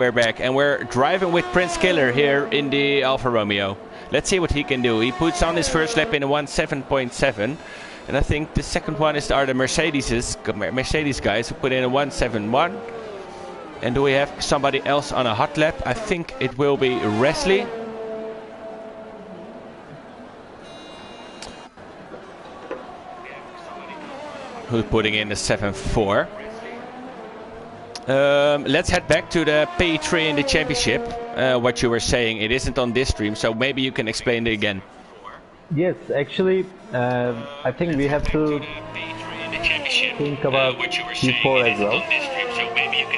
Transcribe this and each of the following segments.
We're back and we're driving with Prince Killer here in the Alfa Romeo. Let's see what he can do. He puts on his first lap in a 1:7.7, and I think the second one are the Mercedes guys who put in a 1:7.1. And do we have somebody else on a hot lap? I think it will be Wesley. Who's putting in a 7.4. Let's head back to the P3 in the championship. What you were saying, it isn't on this stream, so maybe you can explain it again. Yes, actually, I think we have to think about P4 as well,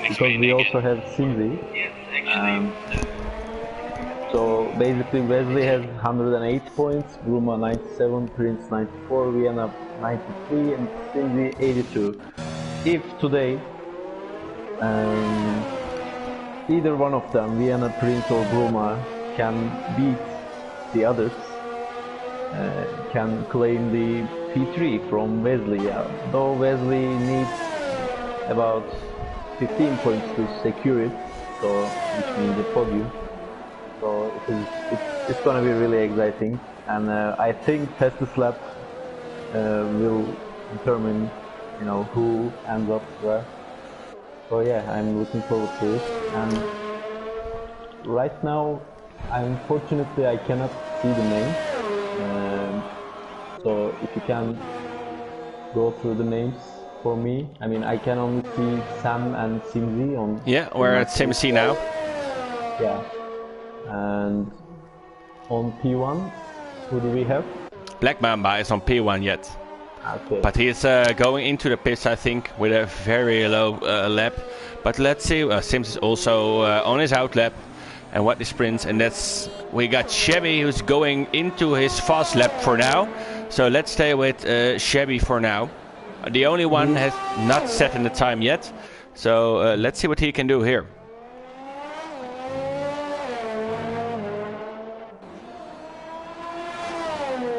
because we also have Simzi. So basically, Wesley has 108 points, Bruma 97, Prince 94, Vienna 93, and Simzi 82. If today either one of them, Vienna, Prince or Bruma, can beat the others, can claim the P3 from Wesley. Though Wesley needs about 15 points to secure it, so which means the podium. So it's going to be really exciting, and I think fastest lap will determine, who ends up where. So yeah, I'm looking forward to it. And right now, unfortunately, I cannot see the name. So if you can go through the names for me. I mean, I can only see Sam and Simzi on. Yeah, we're at Simzi now. Yeah. And on P1, who do we have? Black Mamba is on P1 yet. Okay. But he is going into the pits, I think, with a very low lap. But let's see, Sims is also on his out lap. And what is Prince? And we got Chevy, who's going into his fast lap for now. So let's stay with Chevy for now. The only one has not set in the time yet. So let's see what he can do here.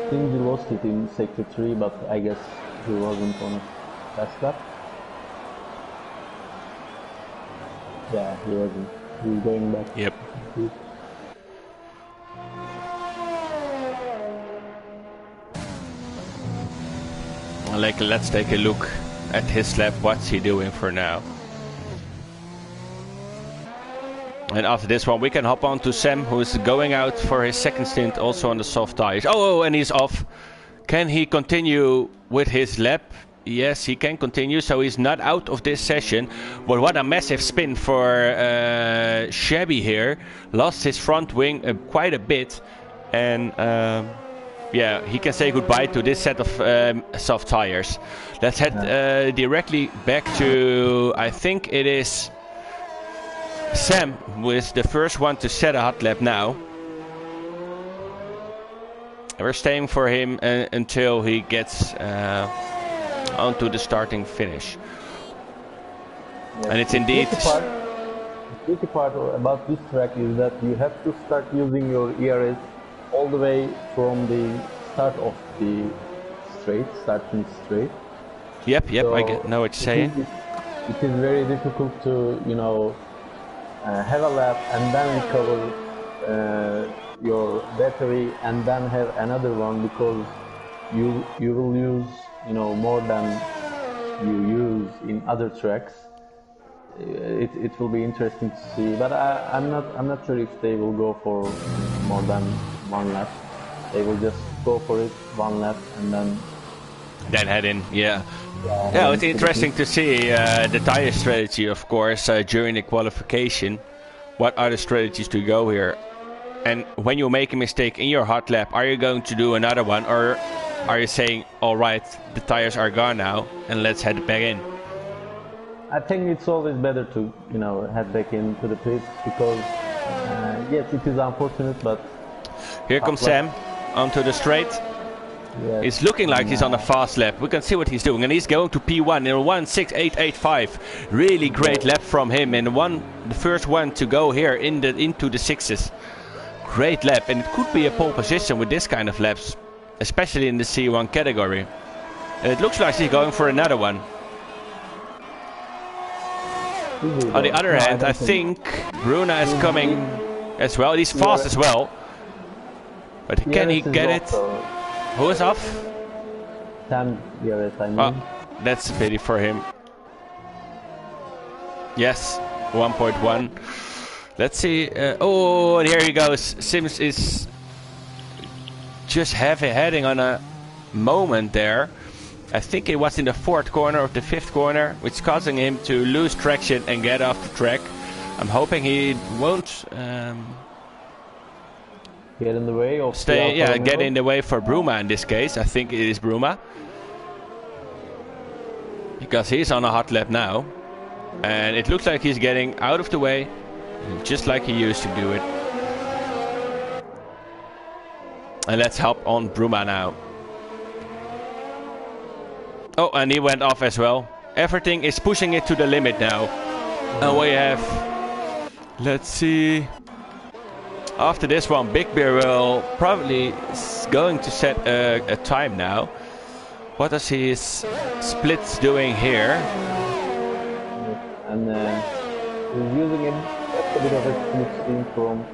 I think he lost it in sector 3, but I guess he wasn't on fast lap. Yeah, he wasn't. He was going back. Yep. Let's take a look at his lap. What's he doing for now? And after this one, we can hop on to Sam, who is going out for his second stint, also on the soft tires. Oh, and he's off. Can he continue with his lap? Yes, he can continue, so he's not out of this session. But what a massive spin for Chevy here. Lost his front wing quite a bit. And yeah, he can say goodbye to this set of soft tires. Let's head directly back to, I think it is Sam, who is the first one to set a hot lap now. We're staying for him until he gets onto the starting finish. Yes. And it's indeed... The tricky part about this track is that you have to start using your ERS all the way from the start of the starting straight. Yep, so I know what you're saying. It is very difficult to, have a lap and then recover your battery and then have another one, because you will use more than you use in other tracks. It will be interesting to see, but I'm not sure if they will go for more than one lap. They will just go for it one lap and then head in. Yeah, it's interesting to see the tire strategy, of course, during the qualification. What are the strategies to go here? And when you make a mistake in your hot lap, are you going to do another one, or are you saying, all right, the tires are gone now, and let's head back in? I think it's always better to, head back into the pits, because yes, it is unfortunate, but here comes Sam onto the straight. Yes. It's looking like he's on a fast lap. We can see what he's doing, and he's going to P1 in a 1:6.885. Really great lap from him, and the first one to go here into the sixes. Great lap, and it could be a pole position with this kind of laps, especially in the C1 category. And it looks like he's going for another one. Easily On the though. other No, hand, I don't think Bruna is coming as well. He's fast as well. But can he get it? Who is off? Sam DRS, I mean. Oh, that's a pity for him. Yes, 1.1. Let's see. Oh, and here he goes. Sims is just heading on a moment there. I think it was in the fourth corner of the fifth corner, which is causing him to lose traction and get off the track. I'm hoping he won't get in the way of get in the way for Bruma in this case. I think it is Bruma. Because he's on a hot lap now. And it looks like he's getting out of the way, just like he used to do it. And let's hop on Bruma now. Oh, and he went off as well. Everything is pushing it to the limit now. And we have... Let's see... After this one, Big Bear will probably going to set a time now. What is his splits doing here? And he's using a bit of a split screen from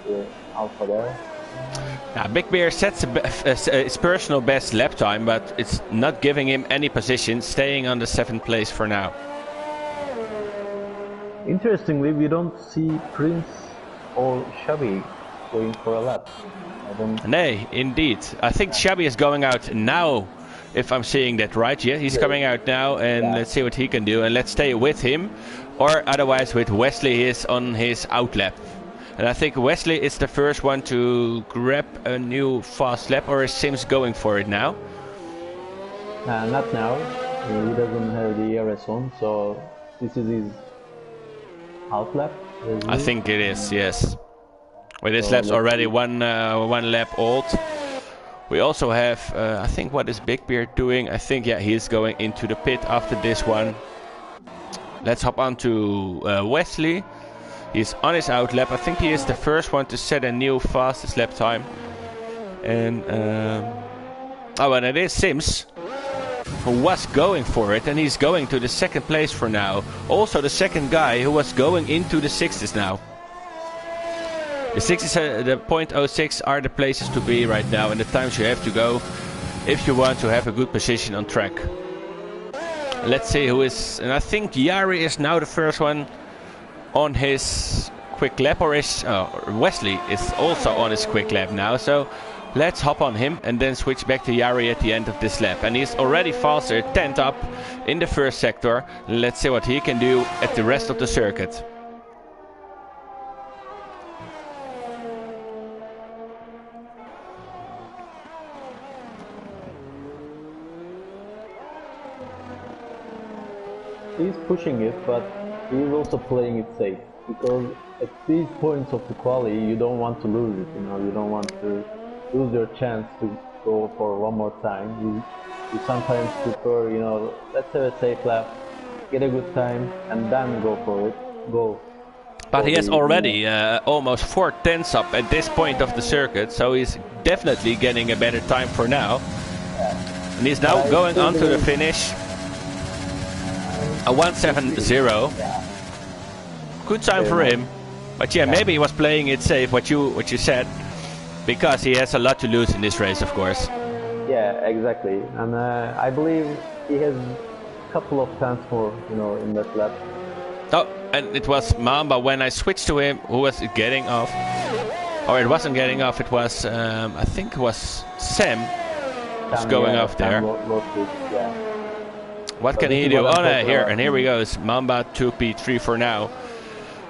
the Alpha there. Now, Big Bear sets his personal best lap time, but it's not giving him any position, staying on the 7th place for now. Interestingly, we don't see Prince or Shabby going for a lap. Nay, indeed. I think Shabby is going out now, if I'm seeing that right. Yeah, he's coming out now, and let's see what he can do. And let's stay with him, or otherwise with Wesley, he is on his out lap. And I think Wesley is the first one to grab a new fast lap, or is Sims going for it now? Not now. He doesn't have the ERS on, so this is his half lap. I think it is, yes. Well, this lap's already one lap old. We also have, I think, what is Big Beard doing? I think, yeah, he's going into the pit after this one. Let's hop on to Wesley. He's on his out lap. I think he is the first one to set a new fastest lap time. And, oh, and it is Sims, who was going for it, and he's going to the 2nd place for now. Also the second guy who was going into the 60s now. The 60s, the .06 are the places to be right now, and the times you have to go if you want to have a good position on track. Let's see who is, and I think Yari is now the first one on his quick lap, or is Wesley is also on his quick lap now. So let's hop on him and then switch back to Yari at the end of this lap. And he's already faster, 10th up in the first sector. Let's see what he can do at the rest of the circuit. He's pushing it, but he's also playing it safe, because at these points of the quali you don't want to lose it, you don't want to lose your chance to go for one more time. You sometimes prefer, let's have a safe lap, get a good time, and then go for it. But he has already almost 4/10 up at this point of the circuit, so he's definitely getting a better time for now. And he's now going on to the finish. A 1:70. Good time for him. But yeah, maybe he was playing it safe, what you said, because he has a lot to lose in this race, of course. Yeah, exactly. And I believe he has a couple of times more, in that lap. Oh, and it was Mamba when I switched to him, who was getting off. Or it wasn't getting off, it was, I think it was Sam who's going off there. What can he do? Oh, no, here he goes. Mamba to P3 for now.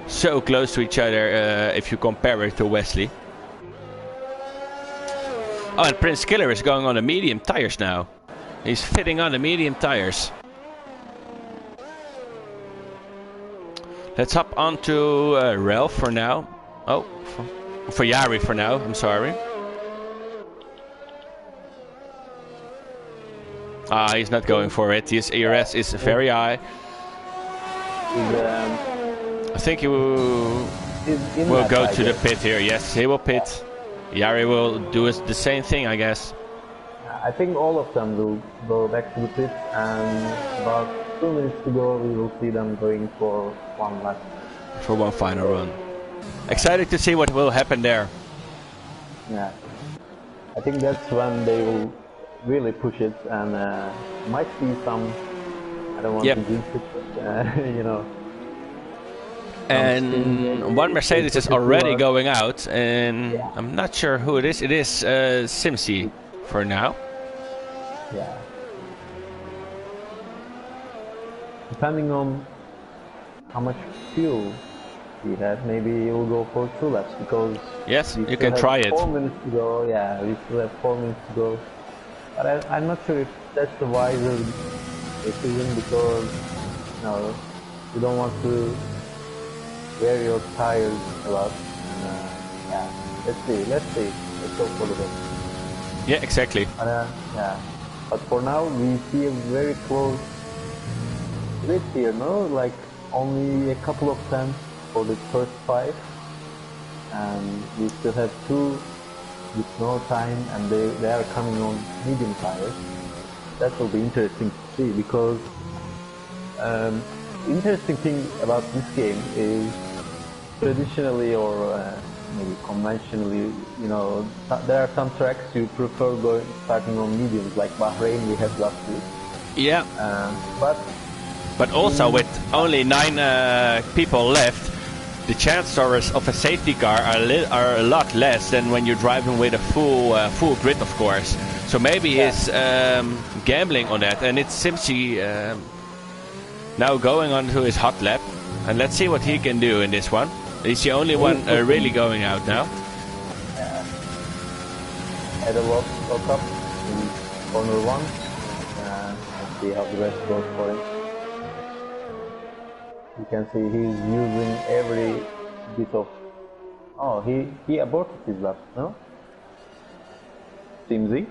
So close to each other if you compare it to Wesley. Oh, and Prince Killer is going on the medium tires now. He's fitting on the medium tires. Let's hop on to Ralph for now. Oh, for Yari for now, I'm sorry. He's not going for it. His ERS is very high. I think he will go to the pit here. Yes, he will pit. Yari will do the same thing, I guess. I think all of them will go back to the pit, and about 2 minutes to go, we will see them going for one lap. For one final run. Excited to see what will happen there. Yeah, I think that's when they will really push it, and might see some. I don't want to jinx it, but you know. And one Mercedes is already going out, and I'm not sure who it is. It is Simsi for now. Yeah. Depending on how much fuel he has, maybe he will go for 2 laps because yes, you can try it. 4 minutes to go. Yeah, we still have 4 minutes to go. But I'm not sure if that's the wiser decision because you don't want to wear your tires a lot. Yeah, let's see. Let's go for the best. Yeah, exactly. But, yeah, but for now we see a very close split here. No, like only a couple of tenths for the first 5, and we still have 2 with no time, and they are coming on medium tires. That will be interesting to see because interesting thing about this game is traditionally or maybe conventionally, there are some tracks you prefer starting on mediums, like Bahrain we had last week. Yeah. But also with only 9 people left, the chances of a safety car are a lot less than when you're driving with a full grid, of course. So maybe he's gambling on that, and it's Simsi now going on to his hot lap, and let's see what he can do in this one. He's the only one really going out now. Had a lock up in corner 1. Let's see how the rest goes for him. You can see he's using every bit of... Oh, he aborted his lap, no? Simsi?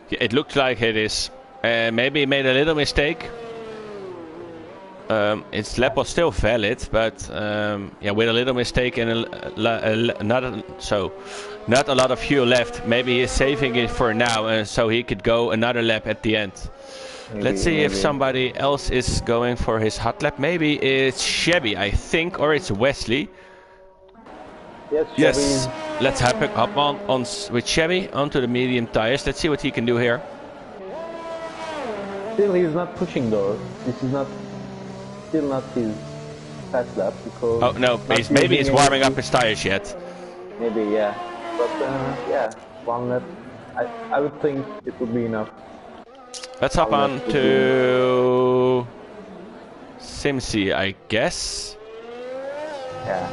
Yeah, it looks like it is. Maybe he made a little mistake. Its lap was still valid, but with a little mistake and not a lot of fuel left. Maybe he's saving it for now, so he could go another lap at the end. Let's see if somebody else is going for his hot lap. Maybe it's Chevy, I think, or it's Wesley. Yes. Let's hop on with Chevy onto the medium tires. Let's see what he can do here. Still, he's not pushing though. This is still not his fast lap because... Oh no, maybe he's warming up his tires yet. Maybe, yeah. But 1 lap, I would think it would be enough. Let's hop on to Simsi, I guess. Yeah.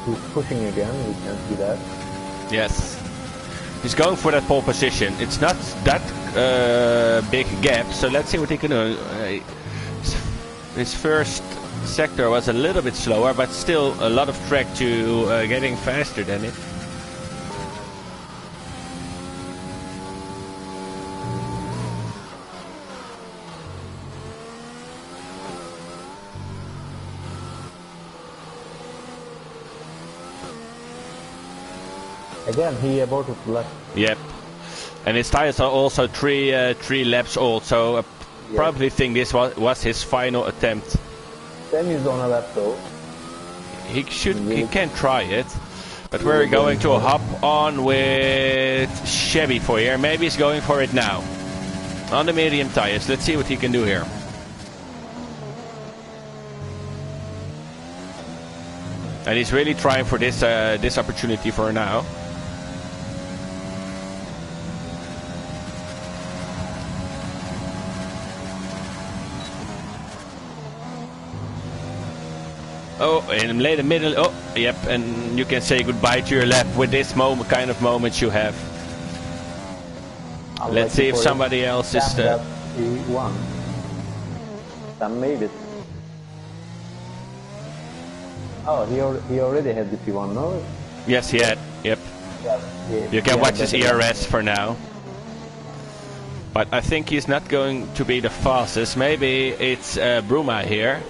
He's pushing again, we can see that. Yes. He's going for that pole position. It's not that big gap, so let's see what he can do. His first sector was a little bit slower, but still a lot of track to getting faster than it. Again, he aborted the lap. Yep. And his tires are also three laps old, so I probably think this was his final attempt. Sam is on a lap though. He can try it, but we're going to hop on with Chevy for here. Maybe he's going for it now. On the medium tires. Let's see what he can do here. And he's really trying for this opportunity for now. Oh, in the middle. Oh, yep. And you can say goodbye to your lap with this kind of moments you have. Let's see if somebody else is. He won. Sam made it. Oh, he already had the P1, no? Yes, he had. Yep. Yeah, you can watch his ERS for now. But I think he's not going to be the fastest. Maybe it's Bruma here.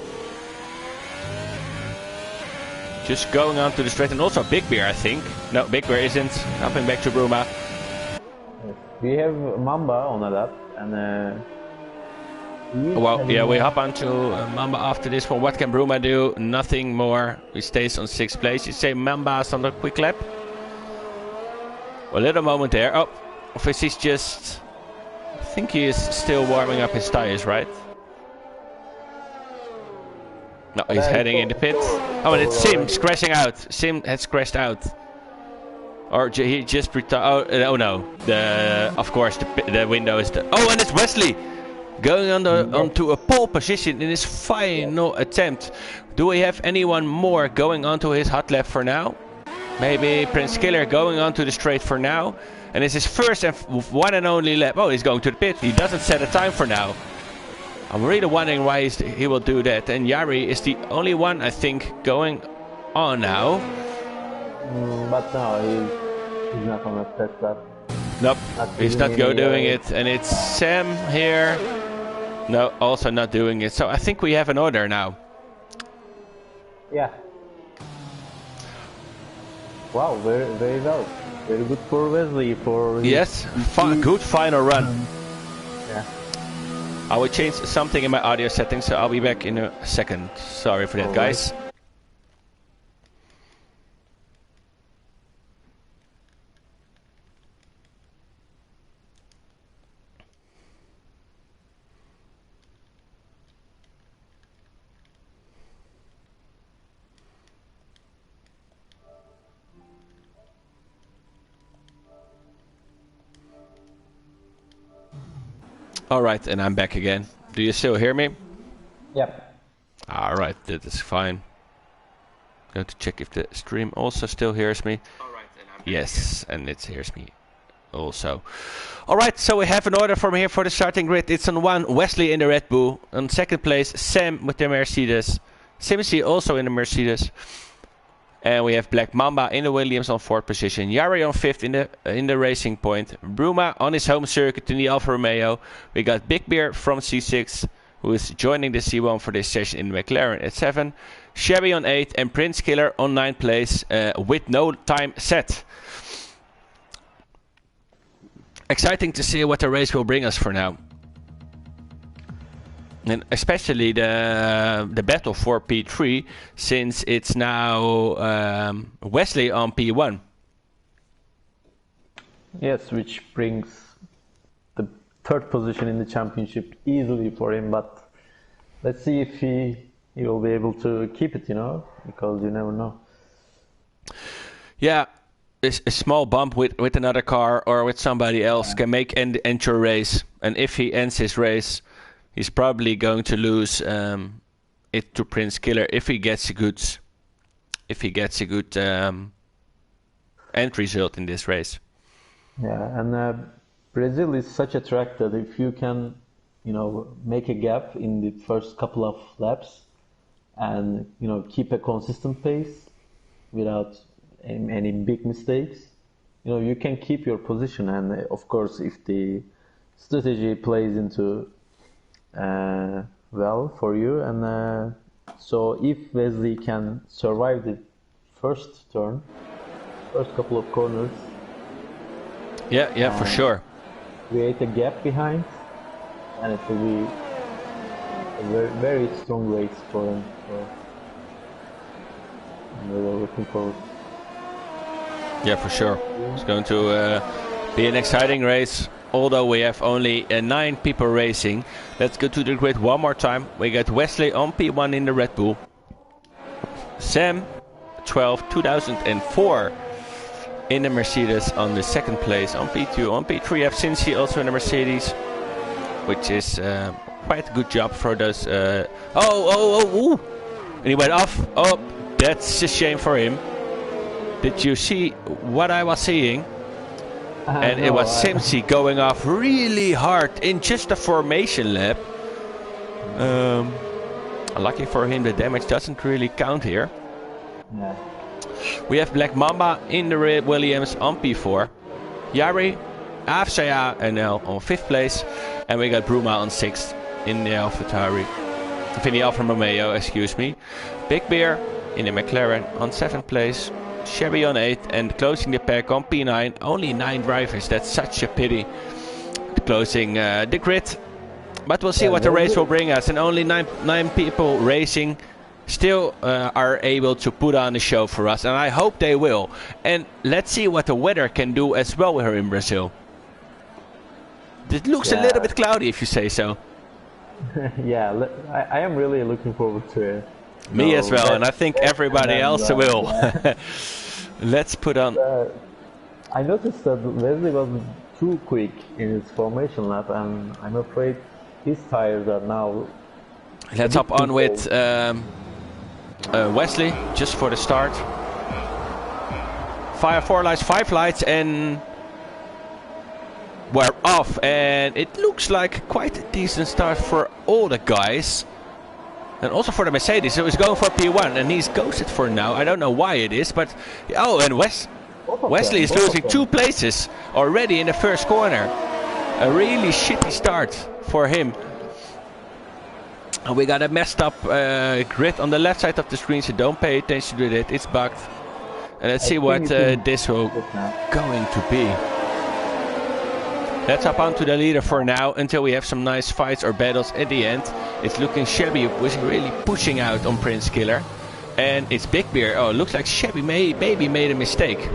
Just going on to the straight, and also Big Bear, I think. No, Big Bear isn't. Hopping back to Bruma. We have Mamba on a lap, and Well, yeah, we hop onto Mamba after this one. What can Bruma do? Nothing more. He stays on 6th place. You say Mamba's on the quick lap. A little moment there. Oh, he's just... I think he is still warming up his tires, right? No, he's heading in the pit. Oh, and it's Sim crashing out. Sim has crashed out. Or he just retired. Oh no. Of course, the window is... Oh, and it's Wesley! Going onto a pole position in his final attempt. Do we have anyone more going onto his hot lap for now? Maybe Prince Killer going onto the straight for now. And it's his first and one and only lap. Oh, he's going to the pit. He doesn't set a time for now. I'm really wondering why he will do that. And Yari is the only one, I think, going on now. But no, he's not on a test lap. Nope, he's not doing it. And it's Sam here. No, also not doing it. So I think we have an order now. Yeah. Wow, very well. Very good for Wesley. Yes, good final run. Yeah. I will change something in my audio settings, so I'll be back in a second. Sorry for that, guys. Alright, and I'm back again. Do you still hear me? Yep. Alright, that is fine. Going to check if the stream also still hears me. Alright, and I'm yes, and it hears me also. Alright, so we have an order from here for the starting grid. It's on 1, Wesley in the Red Bull. On 2nd place, Sam with the Mercedes. Simsy also in the Mercedes. And we have Black Mamba in the Williams on 4th position. Yari on 5th in the Racing Point. Bruma on his home circuit in the Alfa Romeo. We got Big Bear from C6, who is joining the C1 for this session in the McLaren at 7. Chevy on 8 and Prince Killer on 9th place with no time set. Exciting to see what the race will bring us for now. And especially the battle for P3, since it's now Wesley on P1. Yes, which brings the 3rd position in the championship easily for him. But let's see if he will be able to keep it, because you never know. Yeah, a small bump with another car or with somebody else can make end your race. And if he ends his race, he's probably going to lose it to Prince Killer if he gets a good end result in this race. Yeah, and Brazil is such a track that if you can, make a gap in the first couple of laps, and keep a consistent pace without any big mistakes, you can keep your position. And of course, if the strategy plays into well for you, and so if Wesley can survive the first couple of corners, for sure, create a gap behind, and it will be a very, very strong race for him. So we're looking forward. Yeah, for sure. It's going to be an exciting race. Although we have only 9 people racing. Let's go to the grid one more time. We got Wesley on P1 in the Red Bull. Sam, 2004 in the Mercedes on the 2nd place. On P2, on P3 have Cincy also in the Mercedes, which is quite a good job for those. Ooh. And he went off. Oh, that's a shame for him. Did you see what I was seeing? And it was Simsy going off really hard in just a formation lap. Lucky for him, the damage doesn't really count here. Yeah. We have Black Mamba in the Williams on P4. Yari, AFCA NL on 5th place. And we got Bruma on 6th in the Alfa Romeo, excuse me. Big Bear in the McLaren on 7th place. Chevy on 8th and closing the pack on P9. Only 9 drivers, that's such a pity. Closing the grid But we'll see what the race will bring us. And only nine people racing still are able to put on a show for us. And I hope they will. And let's see what the weather can do as well here in Brazil. It looks a little bit cloudy, if you say so. Yeah, I am really looking forward to it. Me as well, and I think everybody else will. Let's put on... I noticed that Wesley was too quick in his formation lap, and I'm afraid his tires are now... Let's hop on with Wesley, just for the start. 5 lights, and we're off. And it looks like quite a decent start for all the guys. And also for the Mercedes, so he's going for P1, and he's ghosted for now. I don't know why it is, but... Oh, and Wesley is losing 2 places already in the first corner. A really shitty start for him. And we got a messed up grid on the left side of the screen, so don't pay attention to it. It's bugged. And let's see what this will going to be. Let's hop onto the leader for now until we have some nice fights or battles at the end. It's looking Shabby was really pushing out on Prince Killer. And it's Big Bear. Oh, it looks like Shabby maybe made a mistake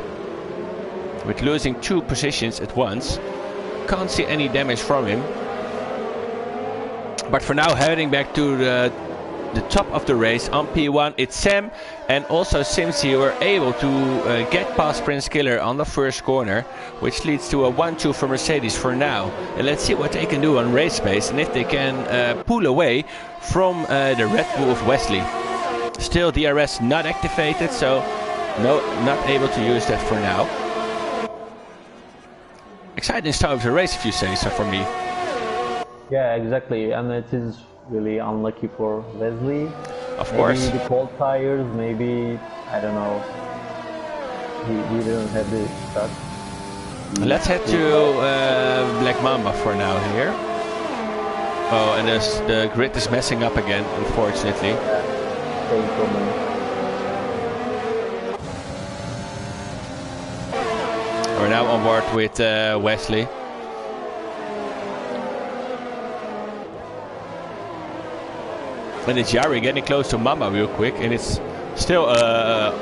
with losing 2 positions at once. Can't see any damage from him. But for now, heading back to the top of the race on P1, it's Sam and also Simsy were able to get past Prince Killer on the first corner, which leads to a 1-2 for Mercedes for now. And let's see what they can do on race pace and if they can pull away from the Red Bull of Wesley. Still DRS not activated, so no, not able to use that for now. Exciting start of the race, if you say so, for me. Yeah, exactly, and it is really unlucky for Wesley. Of course. Maybe the cold tires, maybe, I don't know. He didn't have the start. Let's head to Black Mamba for now here. Oh, and the grid is messing up again, unfortunately. Same problem. We're now on board with Wesley. And it's Yari getting close to Mamba real quick, and it's still a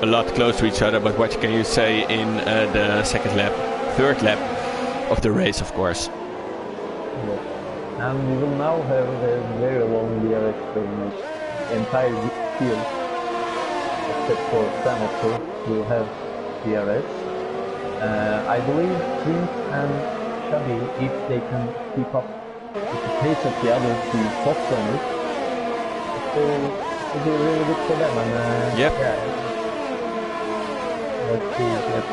lot close to each other, but what can you say in the third lap of the race, of course. Yes. And we will now have a very long DRS for the entire field, except for Sam, of course, will have DRS. I believe Prince and Shabby, if they can keep up with the pace of the others, the top runners, it'll be really good for them. And yep. Yeah, let's see how it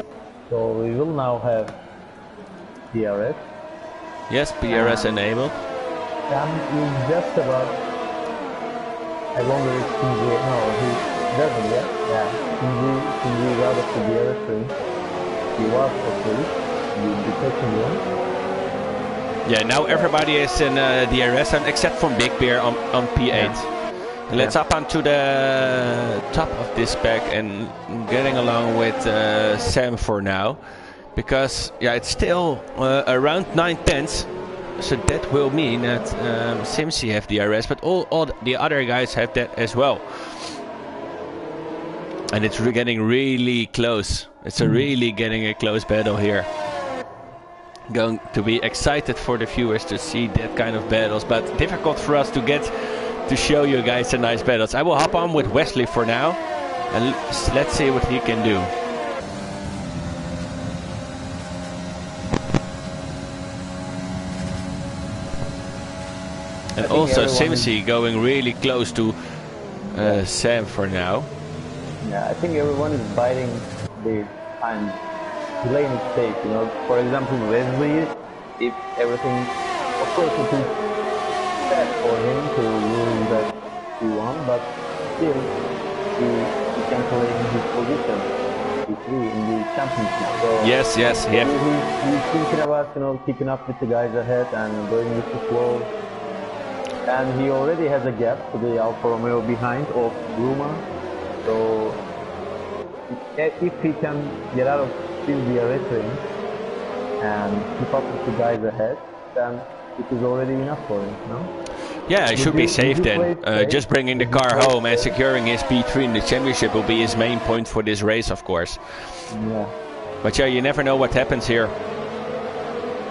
goes. So we will now have DRS. Yes, DRS enabled. Sam is just about. I wonder if he doesn't yet. Yeah, Shinji is out of the DRS ring. He was okay. The second one. Yeah, now everybody is in DRS except from Big Bear on P8. Yeah. Let's up onto the top of this pack and getting along with Sam for now. Because yeah, it's still around 9/10. So that will mean that Simsy have DRS, but all the other guys have that as well. And it's getting really close. It's really getting a close battle here. Going to be excited for the viewers to see that kind of battles, but difficult for us to get to show you guys the nice battles. I will hop on with Wesley for now, and let's see what he can do. And also Simsy going really close to Sam for now. Yeah, I think everyone is biting the time. Playing it safe, you know. For example, Wesley, if everything, of course, it is bad for him to lose that P1, but still, he can play in his position, P3 in the championship. So yes, yeah. He's thinking about, you know, keeping up with the guys ahead and going with the flow. And he already has a gap to the Alfa Romeo behind of Bruma. So if he can get out of still DRS ring, and keep up with the guys ahead, then it is already enough for him, no? Yeah, it should be safe then. Just bringing the car home and securing his P3 in the championship will be his main point for this race, of course. Yeah. But yeah, you never know what happens here.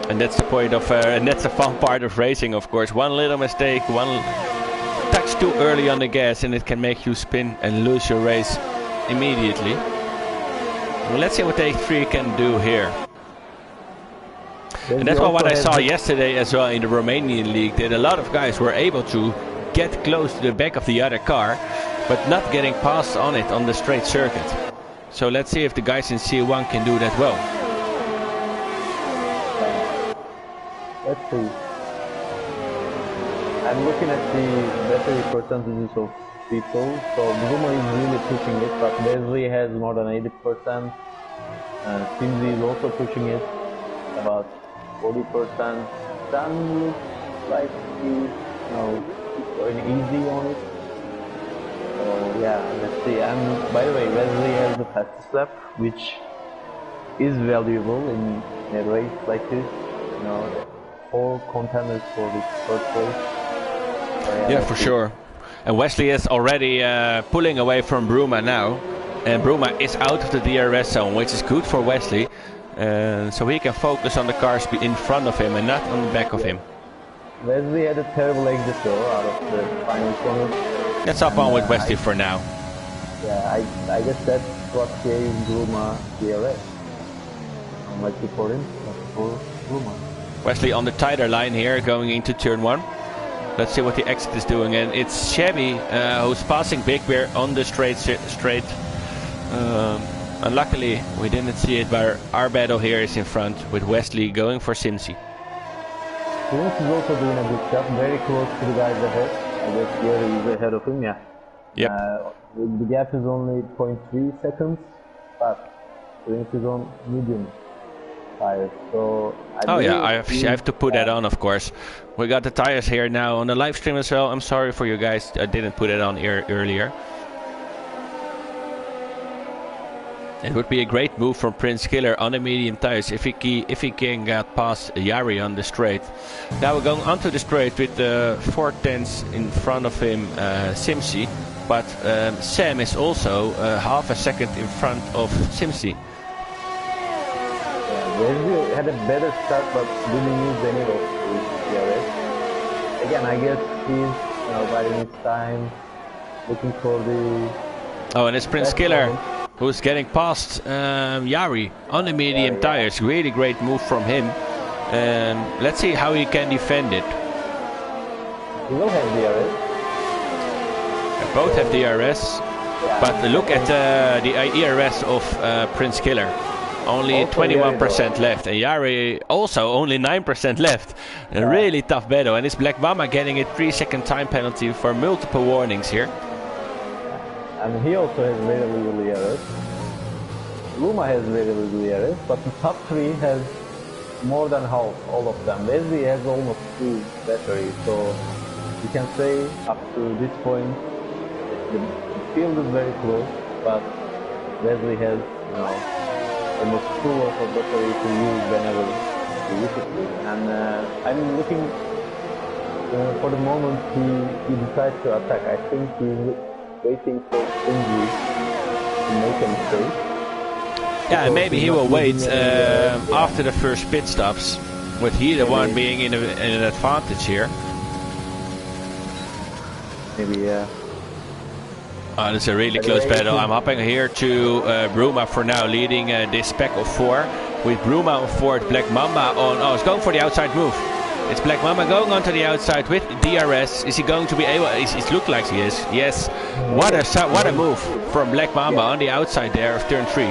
And that's the point of, and that's the fun part of racing, of course. One little mistake, one touch too early on the gas, and it can make you spin and lose your race immediately. Well, let's see what A3 can do here. And that's what I saw yesterday as well in the Romanian league, that a lot of guys were able to get close to the back of the other car, but not getting past on it on the straight circuit. So let's see if the guys in C1 can do that well. Let's see. I'm looking at the battery percentages of people. So Bruma is really pushing it, but Wesley has more than 80%. Simzi is also pushing it, about 40%. Dan looks like he's, going easy on it. So yeah, let's see. And by the way, Wesley has the fastest lap, which is valuable in a race like this. 4 contenders for this first place. Yeah, for sure. And Wesley is already pulling away from Bruma now. And Bruma is out of the DRS zone, which is good for Wesley. So he can focus on the cars in front of him and not on the back of him. Wesley had a terrible exit though out of the final corner. Let's hop on with Wesley for now. Yeah, I guess that's what gave Bruma DRS. Unlucky for him, but for Bruma. Wesley on the tighter line here, going into turn 1. Let's see what the exit is doing, and it's Chevy who's passing Big Bear on the straight. Unluckily, we didn't see it, but our battle here is in front with Wesley going for Simsi. Prince is also doing a good job, very close to the guys ahead. I guess here he is ahead of him, yeah. Yep. The gap is only 0.3 seconds, but Prince is on medium tires, so I have to put that on, of course. We got the tires here now on the live stream as well. I'm sorry for you guys, I didn't put it on earlier. It would be a great move from Prince Killer on the medium tires if he can get past Yari on the straight. Now we're going onto the straight with the 4/10 in front of him, Simsi, but Sam is also half a second in front of Simsi. Wesley had a better start, but didn't use any of his DRS. Again, I guess he's biding his time, looking for the... Oh, and it's Prince Killer who's getting past Yari on the medium tires. Really great move from him. Let's see how he can defend it. He will have DRS. Both have DRS, but look at the ERS of Prince Killer. Only 21% left, and Yari also only 9% left. A really tough battle, and it's Black Mama getting a 3-second time penalty for multiple warnings here. And he also has very little DRS. Luma has very little DRS, but the top 3 has more than half, all of them. Wesley has almost 2 batteries, so you can say up to this point the field is very close, but Wesley has almost 2 of a battery to use whenever he wishes to. And I'm looking for the moment he decides to attack. I think he's waiting for Indy to make a mistake. Yeah, maybe he will wait after the first pit stops, with he the one being in an advantage here. Maybe, yeah. Oh, this is a really close battle. I'm hopping here to Bruma for now, leading this pack of 4. With Bruma on 4, Black Mamba on... Oh, it's going for the outside move. It's Black Mamba going onto the outside with DRS. Is he going to be able... It looks like he is. Yes. What a move from Black Mamba on the outside there of turn 3.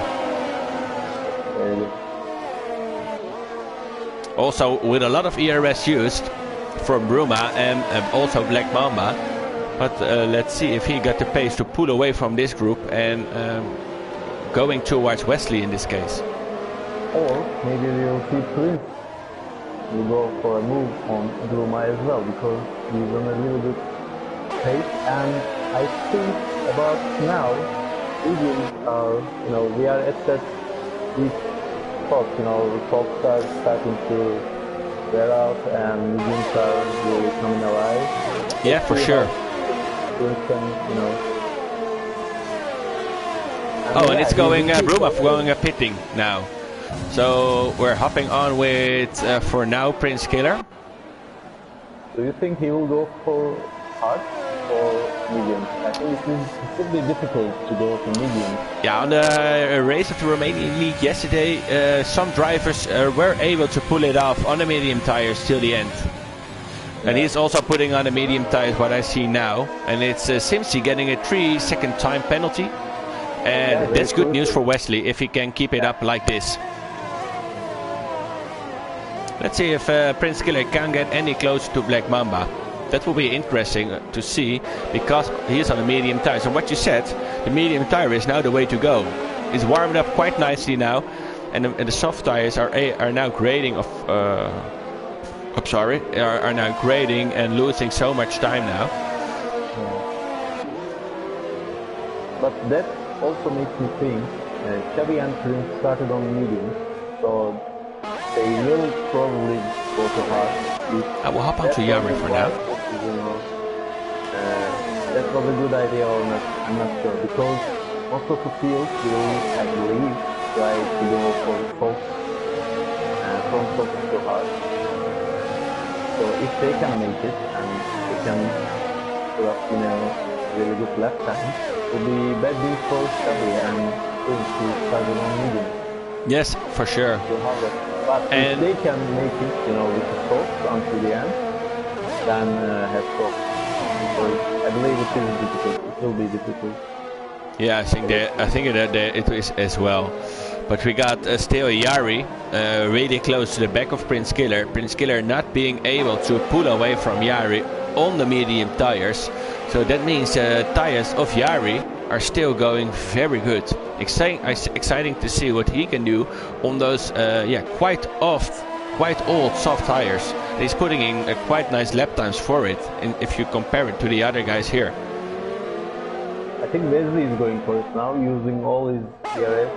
Also with a lot of ERS used from Bruma and also Black Mamba. But let's see if he got the pace to pull away from this group and going towards Wesley in this case. Or maybe we'll see Prince will go for a move on Bruma as well, because he's on a really good pace. And I think about now, we are at that thoughts, you know, softs are starting to wear out and mediums are really coming alive. Yeah, for sure. Can, you know. And it's going, Brumov going pitting now. So we're hopping on with, for now, Prince Killer. Do you think he will go for hard or medium? I think it will be difficult to go for medium. Yeah, on the race of the Romanian League yesterday, some drivers were able to pull it off on the medium tires till the end. And he's also putting on the medium tires, what I see now. And it's Simsi getting a 3-second time penalty. And that's good news for Wesley if he can keep it up like this. Let's see if Prince Killer can get any closer to Black Mamba. That will be interesting to see because he is on the medium tires. And what you said, the medium tire is now the way to go. It's warmed up quite nicely now, and the soft tires are now grading are now grading and losing so much time now. But that also makes me think Chubby and Prince started on medium, so they will probably go to hard. I will hop onto Yamri for now. That was a good idea or not, I'm not sure, because most of the fields will, I believe, try to go for soft from soft to hard. So if they can make it and they can put up, you know, really good lap time, it will be bad news for Chubby and Prince to start on medium. Yes, for sure. But if they can make it, you know, with the soft until the end, then have soft. So I believe it is difficult. It will be difficult. Yeah, I think that it is as well. But we got still Yari really close to the back of Prince Killer. Prince Killer not being able to pull away from Yari on the medium tires. So that means tires of Yari are still going very good. Exciting to see what he can do on those quite old soft tires. He's putting in quite nice lap times for it, and if you compare it to the other guys here. I think Wesley is going for it now, using all his DRS,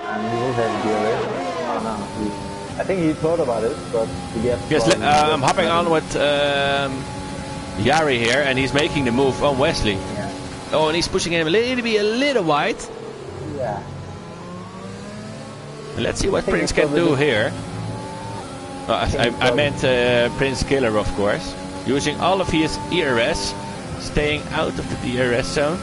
and he will have DRS. I think he thought about it, but he gets. Yes, I'm hopping on with Yari here, and he's making the move on Wesley. Yeah. Oh, and he's pushing him a little wide. Yeah. Let's see what Prince can do here. I meant Prince Killer, of course. Using all of his ERS, staying out of the DRS zone.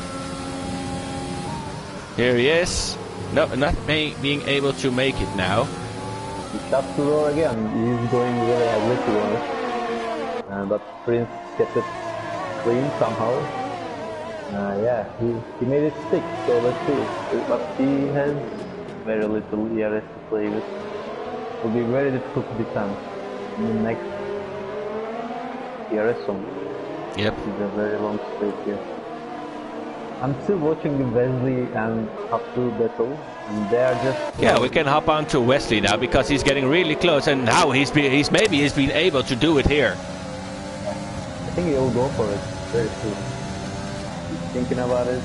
Here he is. No, not being able to make it now. He starts to roar again. He's going really aggressive on it. But Prince kept it clean somehow. Yeah, he made it stick, so let's see. But he has very little ERS to play with. It will be very difficult to defend in the next ERS zone. Yep. It's a very long straight here. I'm still watching the Wesley and Abdul battle, and they are just... Yeah, we can hop on to Wesley now because he's getting really close, and now he's been able to do it here. I think he'll go for it very soon. He's thinking about it.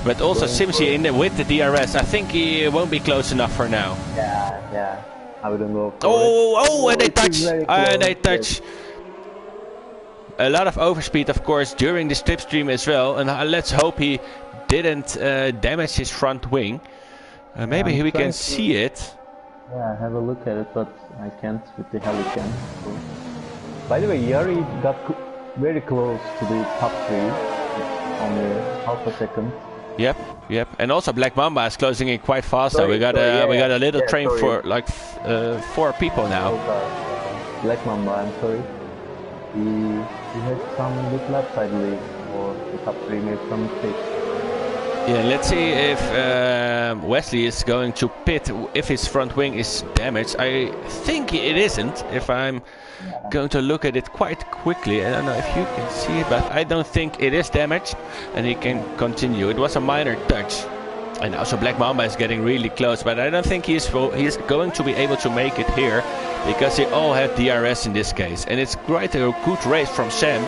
But also Simsi with the DRS, I think he won't be close enough for now. Yeah. I wouldn't go for it. And they touch. And they touch. A lot of overspeed, of course, during the slipstream as well. And let's hope he didn't damage his front wing. Maybe we can see it. Yeah, have a look at it, but I can't with the Helican. So. By the way, Yari got very close to the top 3. Only half a second. Yep. And also Black Mamba is closing in quite fast. We got a little train for like 4 people now. Black Mamba, I'm sorry. He had some good laps, I believe, or the top 3 made some mistakes. Yeah, let's see if Wesley is going to pit if his front wing is damaged. I think it isn't, if I'm going to look at it quite quickly. I don't know if you can see it, but I don't think it is damaged, and he can continue. It was a minor touch. And also Black Mamba is getting really close, but I don't think he's going to be able to make it here, because they all have DRS in this case. And it's quite a good race from Sam.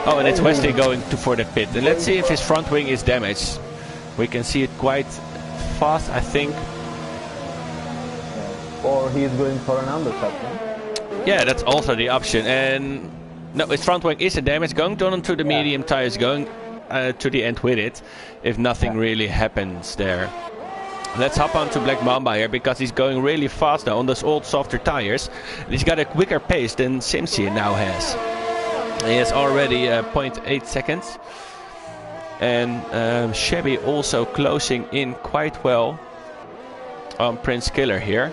Oh, and it's Wesley going for the pit. And let's see if his front wing is damaged. We can see it quite fast, I think. or he's going for an undercut. Yeah, that's also the option. And no, his front wing isn't damaged. Going down onto the medium tires, going to the end with it, if nothing really happens there. Let's hop on to Black Mamba here, because he's going really fast now on those old softer tires. And he's got a quicker pace than Simsi now has. He has already 0.8 seconds. And Chevy also closing in quite well on Prince Killer here.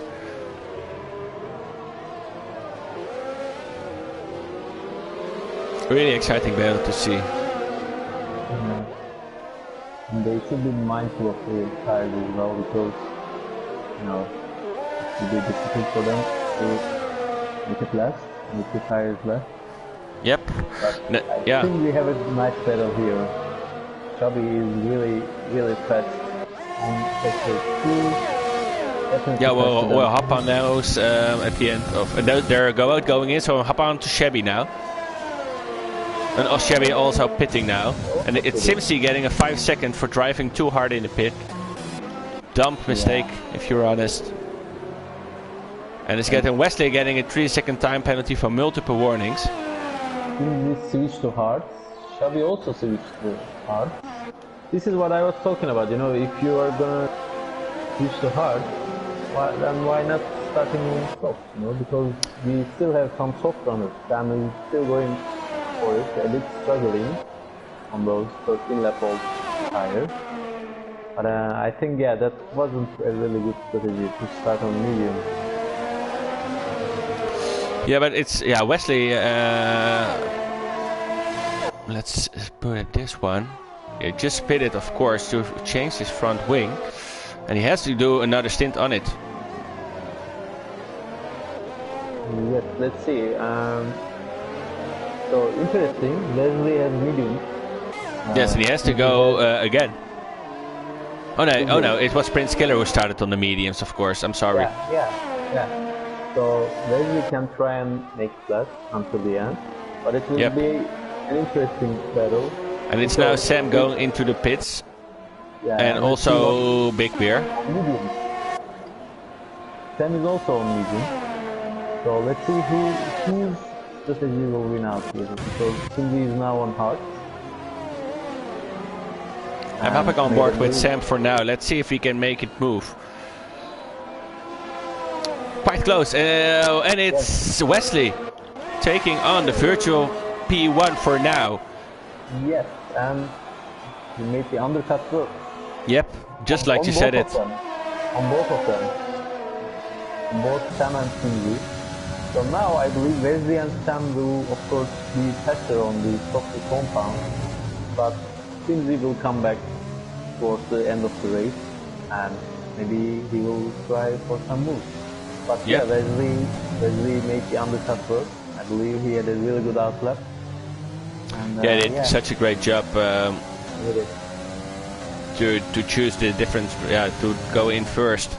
Really exciting battle to see. And they should be mindful of the tires as well, because you know it will be difficult for them to make it last, make the tires last. Yep. But I think we have a nice battle here. Chubby is really fast on sector 2. Yeah, we'll hop on those at the end of. They're going in, so hop on to Chevy now. And Chevy also pitting now. And it's Simsi getting a 5 second for driving too hard in the pit. Dumb mistake, if you're honest. And it's getting Wesley getting a 3-second time penalty for multiple warnings. He switched to hard. Chevy also switched to hard. This is what I was talking about, you know, if you are gonna switch to hard, then why not starting on soft, you know, because we still have some soft runners. Sam is still going for it, a bit struggling on those 13 lap old tires. But I think, yeah, that wasn't a really good strategy to start on medium. Yeah, but it's, yeah, Wesley, let's put it this one. He just pitted, of course, to change his front wing. And he has to do another stint on it. Yes, let's see. So interesting, Leslie has medium. Yes, and he has to go again. Oh no, it was Prince Killer who started on the mediums, of course. I'm sorry. Yeah. So Leslie can try and make that until the end, but it will be an interesting battle. And it's now Sam going into the pits. Yeah, and also Big Bear. Medium. Sam is also on medium. So let's see whose strategy will win out here, because Cindy is now on hard. I'm hopping on board with Sam for now. Let's see if we can make it move. Quite close. And it's Wesley taking on the virtual P1 for now. Yes, and he made the undercut work. Yep, just like you said it. On both of them. On both Sam and Cindy. So now I believe Wesley and Sam will of course be faster on the software compound, but Cindy will come back towards the end of the race and maybe he will try for some moves. But yeah, Wesley made the undercut work. I believe he had a really good outlap. And, yeah, he did such a great job to choose the difference, to go in first.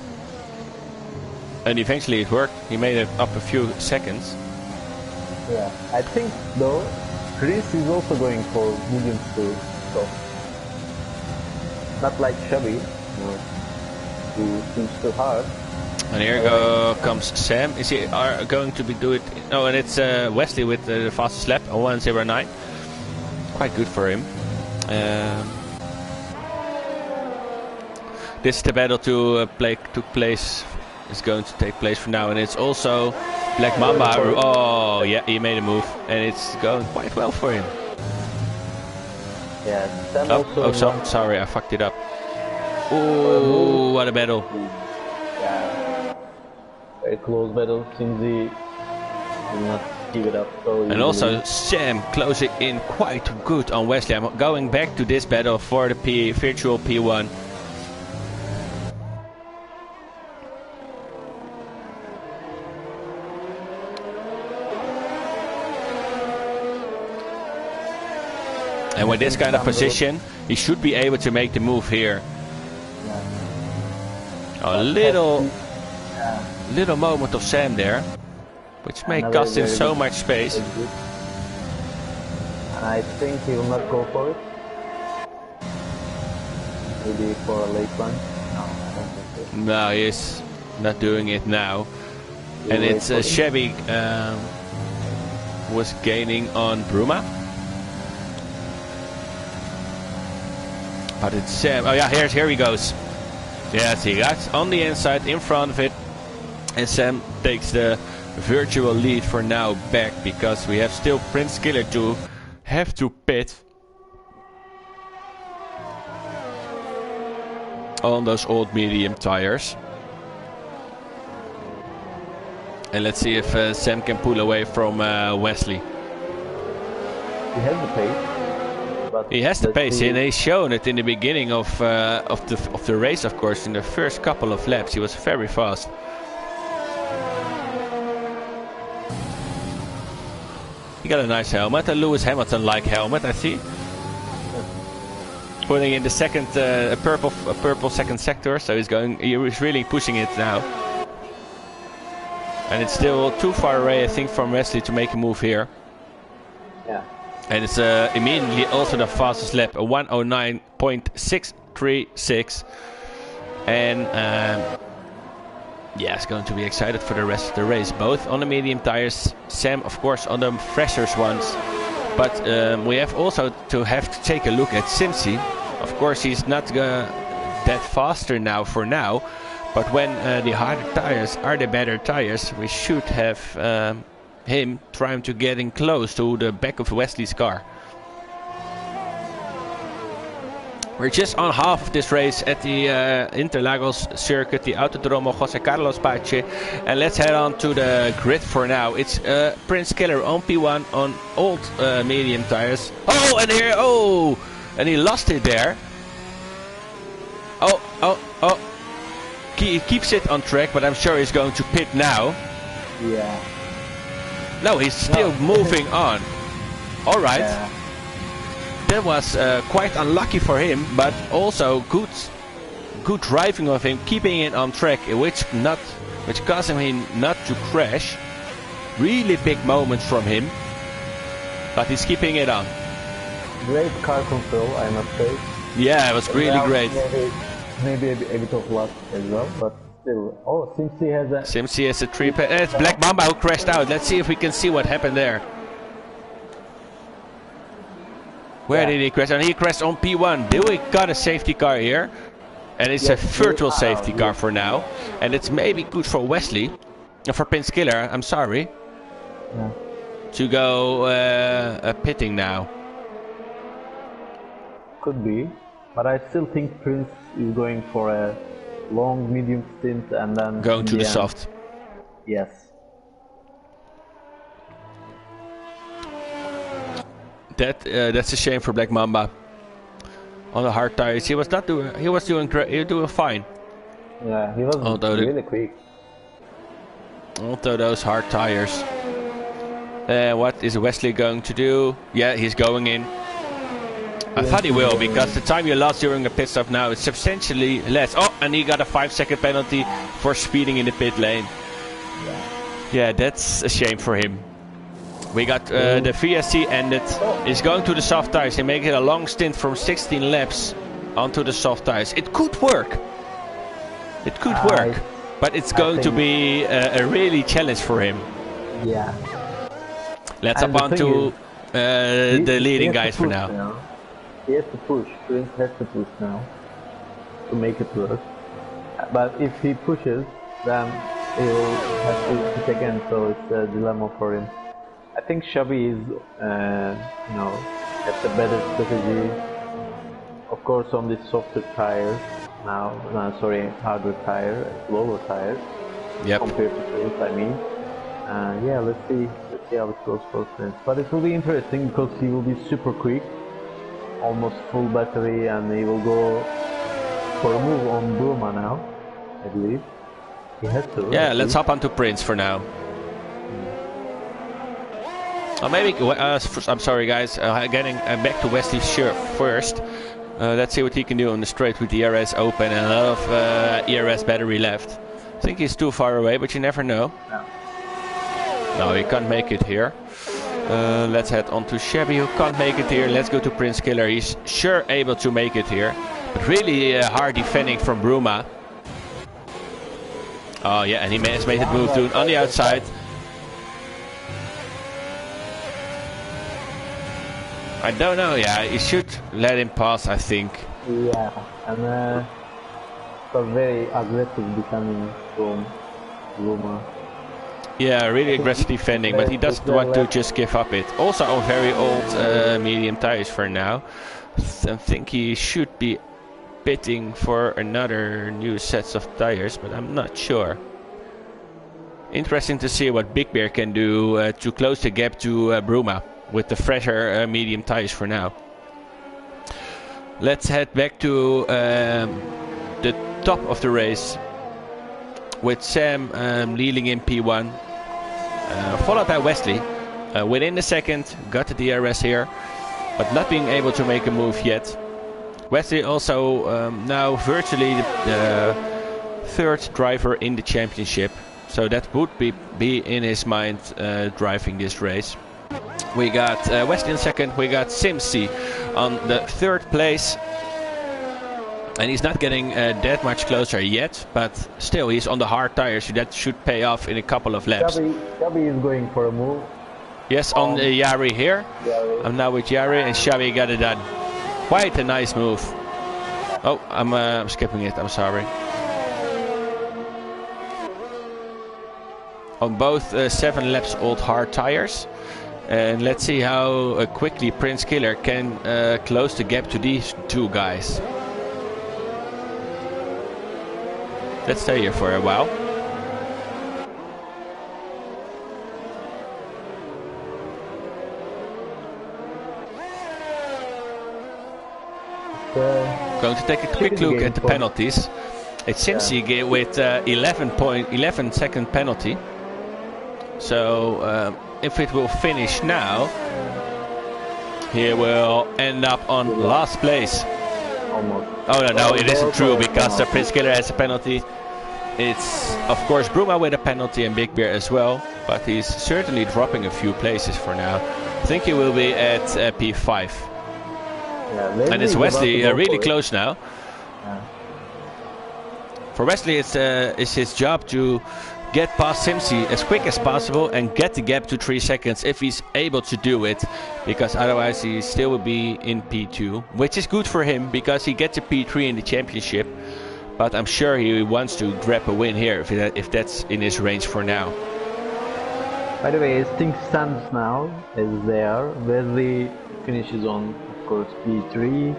And eventually it worked. He made it up a few seconds. Yeah, I think though, Chris is also going for medium to soft. Not like Chubby, who seems too hard. And here comes Sam. Is he going to be do it? Oh, and it's Wesley with the fastest lap, a 1:09. Quite good for him. This is the battle to is going to take place for now, and it's also Black Mamba. Oh yeah, he made a move, and it's going quite well for him. Yeah, Sam sorry, I fucked it up. Oh, what a battle! Yeah, very close battle. Cindy will not give it up so easily. And also Sam closing in quite good on Wesley. I'm going back to this battle for the virtual P1. And with this kind of position, he should be able to make the move here. A little moment of Sam there, which may cost him so much space. And I think he will not go for it. Maybe for a late one. No, I don't think so. No, he is not doing it now. And it's Chevy was gaining on Bruma. But it's Sam. Oh yeah, here he goes. Yes, he got on the inside in front of it. And Sam takes the virtual lead for now back, because we have still Prince Killer to have to pit on those old medium tires. And let's see if Sam can pull away from Wesley. He has the pace. But he has the pace, and he's shown it in the beginning of the race. Of course, in the first couple of laps, he was very fast. He got a nice helmet, a Lewis Hamilton-like helmet, I see. Putting in the second, a purple second sector, so he's really pushing it now. And it's still too far away, I think, from Wesley to make a move here. Yeah. And it's immediately also the fastest lap, a 1:09.636. And yeah, it's going to be excited for the rest of the race. Both on the medium tires, Sam, of course, on the freshers ones. But we have also to take a look at Simsy. Of course, he's not that faster now for now. But when the harder tires are the better tires, we should have him trying to get in close to the back of Wesley's car. We're just on half of this race at the Interlagos circuit, the Autodromo José Carlos Pache. And let's head on to the grid for now. It's Prince Killer on P1 on old medium tires. Oh, and here, oh! And he lost it there. Oh. He keeps it on track, but I'm sure he's going to pit now. Yeah. No, he's still moving on. All right. Yeah. That was quite unlucky for him, but also good driving of him, keeping it on track, which caused him not to crash. Really big moments from him, but he's keeping it on. Great car control, I must say. Yeah, it was really great. Maybe a bit of luck as well, but still. Oh, Simsy has a 3 pit. It's Black Mamba who crashed out. Let's see if we can see what happened there. Where did he crash? And he crashed on P1. Do we got a safety car here? And it's a virtual safety car for now. And it's maybe good for Wesley, for Prince Killer, I'm sorry, to go pitting now. Could be, but I still think Prince is going for a long medium stint and then going to the soft. Yes. That's a shame for Black Mamba. On the hard tires, he was doing great. He was doing fine. Yeah, he was really quick. Although those hard tires. What is Wesley going to do? Yeah, he's going in. I thought he will, because the time you lost during a pit stop now is substantially less. Oh, and he got a 5-second penalty for speeding in the pit lane. Yeah, that's a shame for him. We got the VSC ended. He's going to the soft tires. He makes it a long stint from 16 laps onto the soft tires. It could work. It could work. But it's going to be a really challenge for him. Yeah. Let's hop on to the leading guys for now. He has to push. Prince has to push now to make it work. But if he pushes, then he will have to push again. So it's a dilemma for him. I think Shabby is, has a better strategy. Of course, on the softer tires now. Harder tire, lower tires. Yep. Compared to Prince, I mean. Yeah, let's see how it goes for Prince. But it will be interesting because he will be super quick. Almost full battery, and he will go for a move on Bruma now, I believe. He has to. Yeah, let's hop onto Prince for now. Maybe, I'm sorry guys, getting back to Wesley's shirt first. Let's see what he can do on the straight with the ERS open and a lot of ERS battery left. I think he's too far away, but you never know. No, he can't make it here. Let's head on to Shabby, who can't make it here. Let's go to Prince Killer. He's sure able to make it here. But really hard defending from Bruma. Oh yeah, and he has made it move to on the outside. I don't know, yeah, you should let him pass, I think. Yeah, and was very aggressive becoming from Roma. Yeah, really aggressive defending, but he doesn't want to just give up it. Also on very old medium tires for now. I think he should be bidding for another new sets of tires, but I'm not sure. Interesting to see what Big Bear can do to close the gap to Bruma with the fresher medium tires for now. Let's head back to the top of the race with Sam leading in P1, followed by Wesley. Within the second, got the DRS here, but not being able to make a move yet. Wesley also now virtually the third driver in the championship, so that would be in his mind driving this race. We got Wesley in second, we got Simsy on the third place. And he's not getting that much closer yet, but still he's on the hard tires, so that should pay off in a couple of laps. Shabi is going for a move. Yes, on Yari here. Yari. I'm now with Yari, and Shabi got it done. Quite a nice move. Oh, I'm skipping it, I'm sorry. On both 7 laps old hard tires. And let's see how quickly Prince Killer can close the gap to these two guys. Let's stay here for a while. Going to take a quick look at the penalties. It's Simsy with 11 second penalty. So if it will finish now, he will end up on last place. Almost. Oh no, it isn't true because Prince Killer has a penalty. It's of course Bruma with a penalty and Big Bear as well, but he's certainly dropping a few places for now. I think he will be at P5. Yeah, and it's Wesley really close now. Yeah. For Wesley, it's his job to get past Simsy as quick as possible and get the gap to 3 seconds if he's able to do it, because otherwise he still will be in P2, which is good for him because he gets a P3 in the championship, but I'm sure he wants to grab a win here if that's in his range for now. By the way, as things stands now, as they are, Wesley finishes on, of course, P3.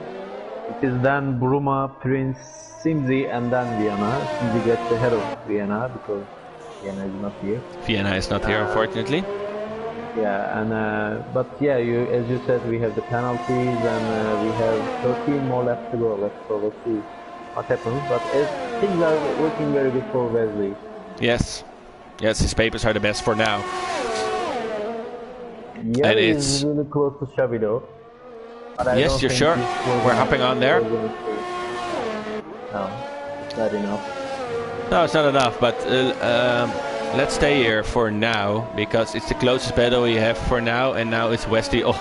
It is then Bruma, Prince, Simsy and then Vienna. Simsy gets ahead of Vienna because Vienna is not here. Vienna is not here, unfortunately. Yeah, and but yeah, as you said, we have the penalties, and we have 13 more laps to go. Let's see what happens. But things are working very good for Wesley. Yes, his papers are the best for now. Yeah, and it's really close to Shabi though. Yes, you're sure? We're hopping on there. No, it's not enough. No, it's not enough, but let's stay here for now, because it's the closest battle we have for now, and now it's Wesley. Oh,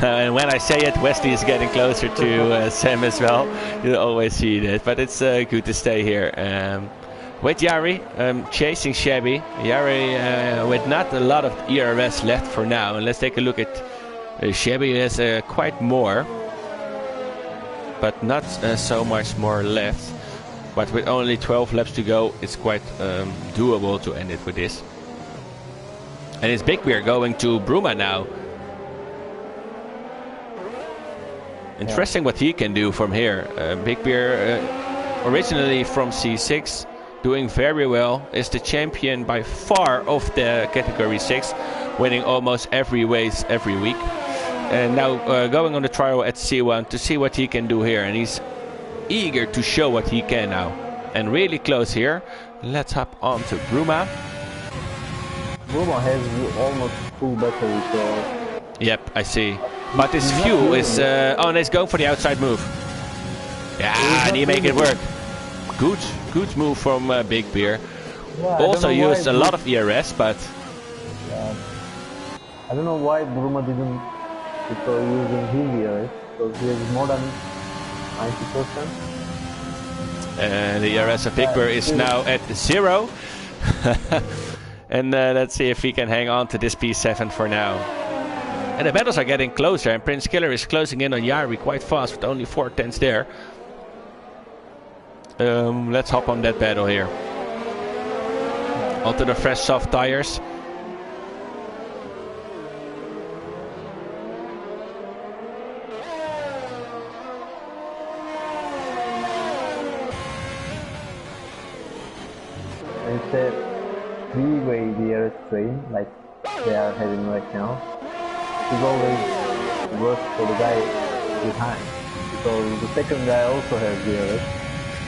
and when I say it, Wesley is getting closer to Sam as well. You always see that, but it's good to stay here. With Yari, chasing Shabby. Yari with not a lot of ERS left for now, and let's take a look at Shabby has quite more, but not so much more left. But with only 12 laps to go, it's quite doable to end it with this. And it's Big Bear going to Bruma now. Interesting what he can do from here. Big Bear, originally from C6, doing very well. Is the champion by far of the category 6, winning almost every race every week. And now going on the trial at C1 to see what he can do here. And he's eager to show what he can now, and really close here. Let's hop on to Bruma. Bruma has almost full battery, so... Yep, I see. But his fuel is... oh, and he's going for the outside move. Yeah, and he make it work. Good move from Big Bear. Yeah, also used a lot of ERS, but... Yeah. I don't know why Bruma didn't prefer using his ERS, because he has more than 90%. And the ERS of Big Bear is now at 0. And let's see if he can hang on to this P7 for now. And the battles are getting closer, and Prince Killer is closing in on Yari quite fast with only 4 tenths there. Let's hop on that battle here. Onto the fresh soft tires. It's a three-way DRS train, like they are having right now. It's always worse for the guy behind, because the second guy also has DRS,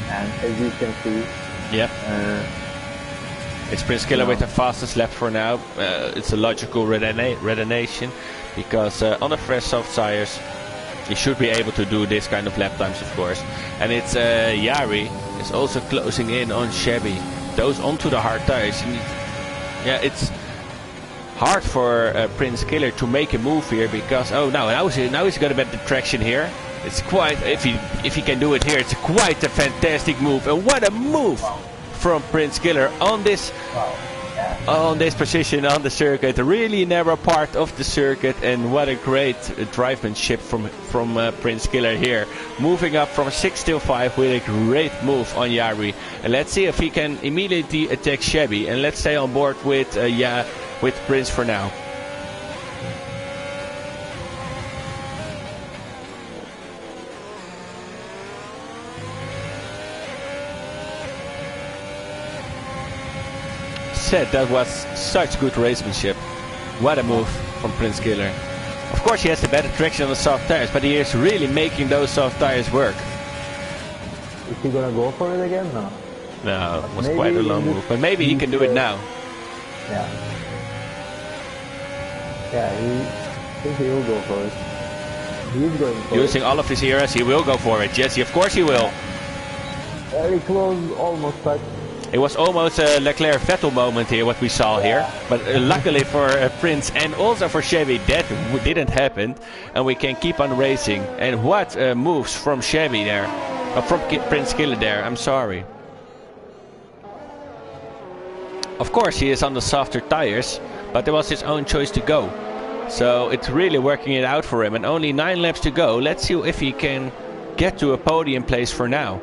and as you can see, yep. It's Prince Killer with the fastest lap for now. It's a logical redonation, because on the fresh soft tires he should be able to do this kind of lap times, of course. And it's Yari is also closing in on Chevy. Those onto the hard tires. Yeah, it's hard for Prince Killer to make a move here, because now he's got a better traction here. It's quite, if he can do it here, it's quite a fantastic move. And what a move from Prince Killer on this position on the circuit. A really narrow part of the circuit, and what a great drivemanship from Prince Killer here, moving up from 6 till 5 with a great move on Yari. And let's see if he can immediately attack Chevy, and let's stay on board with Prince for now. That was such good racemanship. What a move from Prince Killer. Of course he has the better traction on the soft tires, but he is really making those soft tires work. Is he gonna go for it again? No. No, it was quite a long move, but maybe he can do it now. Yeah. Yeah, I think he will go for it. He's going for it. Using all of his ERS, he will go for it. Yes, of course he will. Very close, almost touched. It was almost a Leclerc-Vettel moment here, what we saw here. But luckily for Prince and also for Chevy, that didn't happen. And we can keep on racing. And what moves from Chevy there. From Prince Killer there, I'm sorry. Of course, he is on the softer tires, but it was his own choice to go. So it's really working it out for him. And only 9 laps to go. Let's see if he can get to a podium place for now.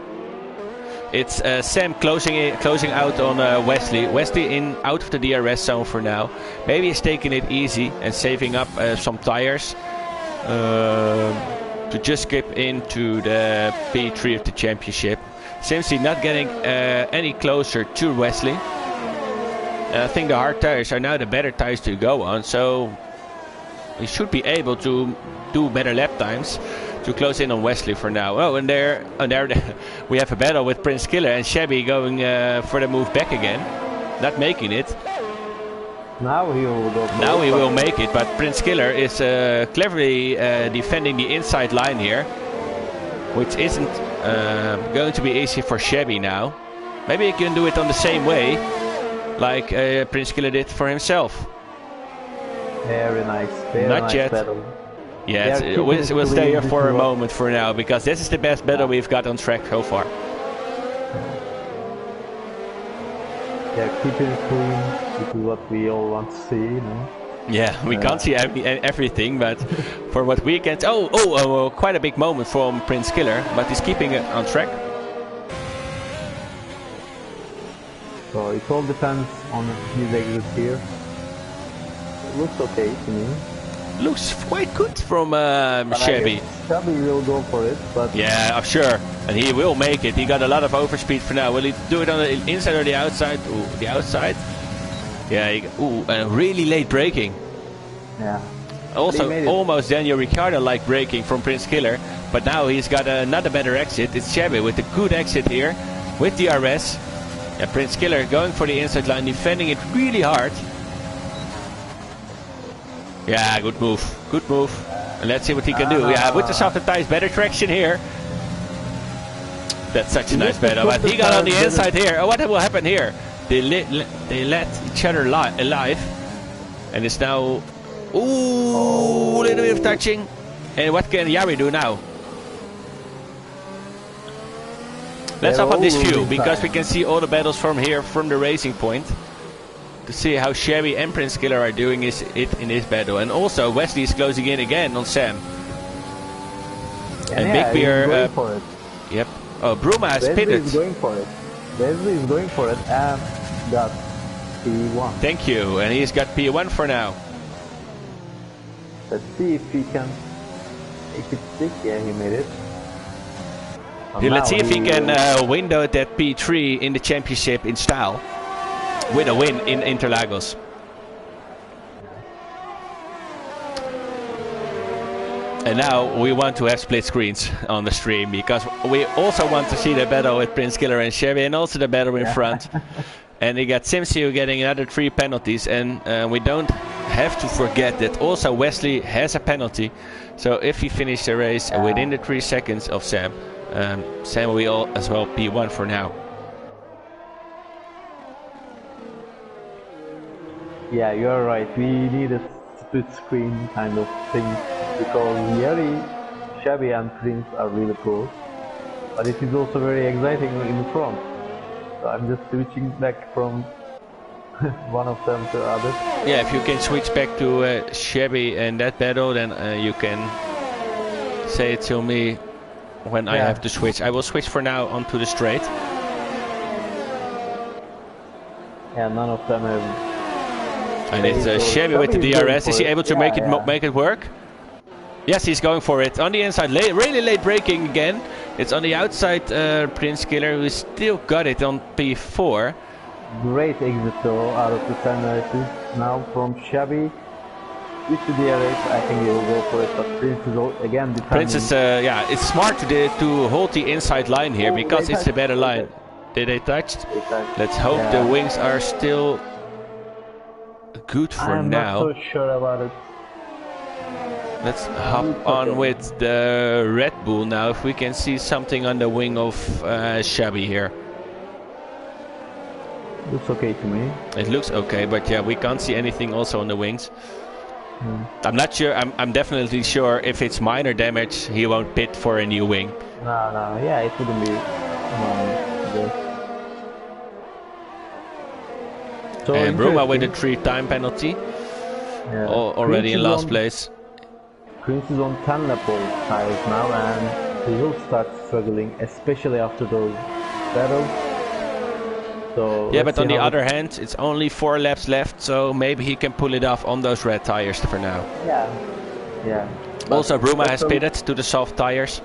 It's Sam closing out on Wesley. Wesley out of the DRS zone for now. Maybe he's taking it easy and saving up some tires to just skip into the P3 of the championship. Seems he's not getting any closer to Wesley. And I think the hard tires are now the better tires to go on, so he should be able to do better lap times to close in on Wesley for now. Oh, and there we have a battle with Prince Killer and Chevy going for the move back again, not making it. Now he will go. Now he will make it, but Prince Killer is cleverly defending the inside line here, which isn't going to be easy for Chevy now. Maybe he can do it on the same way, like Prince Killer did for himself. Very nice. Very not nice yet. Battle. Yes, we'll stay here for a moment for now, because this is the best battle we've got on track so far. Yeah, keep it clean. This is what we all want to see, you know. Yeah, we can't see everything, but for what we can... quite a big moment from Prince Killer, but he's keeping it on track. So it all depends on his exit here. It looks okay to me. Looks quite good from Chevy. Chevy will go for it, but... Yeah, I'm sure. And he will make it. He got a lot of overspeed for now. Will he do it on the inside or the outside? Ooh, the outside. Yeah, and really late braking. Yeah. Also, almost Daniel Ricciardo-like braking from Prince Killer. But now he's got another better exit. It's Chevy with a good exit here with the RS. And Prince Killer going for the inside line, defending it really hard. Yeah, good move. Good move. And let's see what he can do. Yeah, with the softer tires, better traction here. That's such a nice battle. But he got on the inside here. Oh, what will happen here? They let each other alive. And it's now... Ooh, a little bit of touching. And what can Yari do now? Let's They're hop on all this view losing because time. we can see all the battles from here, from the racing point, to see how Shabby and Prince Killer are doing it in this battle. And also Wesley is closing in again on Sam. And yeah, Big Beer. he's going for it. Yep. Oh, Bruma has Wesley pitted. is going for it. Wesley is going for it and got P1. Thank you. And he's got P1 for now. Let's see if he can make it stick. Yeah, he made it. Yeah, let's see if he can window that P3 in the championship in style with a win in Interlagos. And now we want to have split screens on the stream because we also want to see the battle with Prince Killer and Chevy and also the battle in front. And we got Simsiu getting another 3 penalties, and we don't have to forget that also Wesley has a penalty. So if he finishes the race within the 3 seconds of Sam, Sam will as well P1 for now. Yeah, you're right. We need a split screen kind of thing because Yari, Shabby and Prince are really close. But it is also very exciting in the front. So I'm just switching back from one of them to the other. Yeah, if you can switch back to Shabby and that battle, then you can say it to me when I have to switch. I will switch for now onto the straight. Yeah, none of them have. And it's Shabby with the DRS. Is he able to make it work? Yes, he's going for it. On the inside, really late braking again. It's on the outside, Prince Killer, who still got it on P4. Great exit though out of the 10 races. Now from Shabby with the DRS, I think he will go for it. But Prince is again determined. Prince is, yeah, it's smart to hold the inside line here because it's the better line. Okay. Did they touch? Let's hope the wings are still good for now. I'm not so sure about it. Let's hop on with the Red Bull now, if we can see something on the wing of Shabby here. Looks okay to me. It looks okay, but yeah, we can't see anything also on the wings. I'm not sure, I'm definitely sure if it's minor damage, he won't pit for a new wing. No, yeah, it wouldn't be. So and Bruma with a 3-time penalty, already in last place. Prince is on 10 lap old tires now, and he will start struggling, especially after those battles. So yeah, but on the other hand, it's only 4 laps left, so maybe he can pull it off on those red tires for now. Yeah. Also, Bruma has pitted to the soft tires.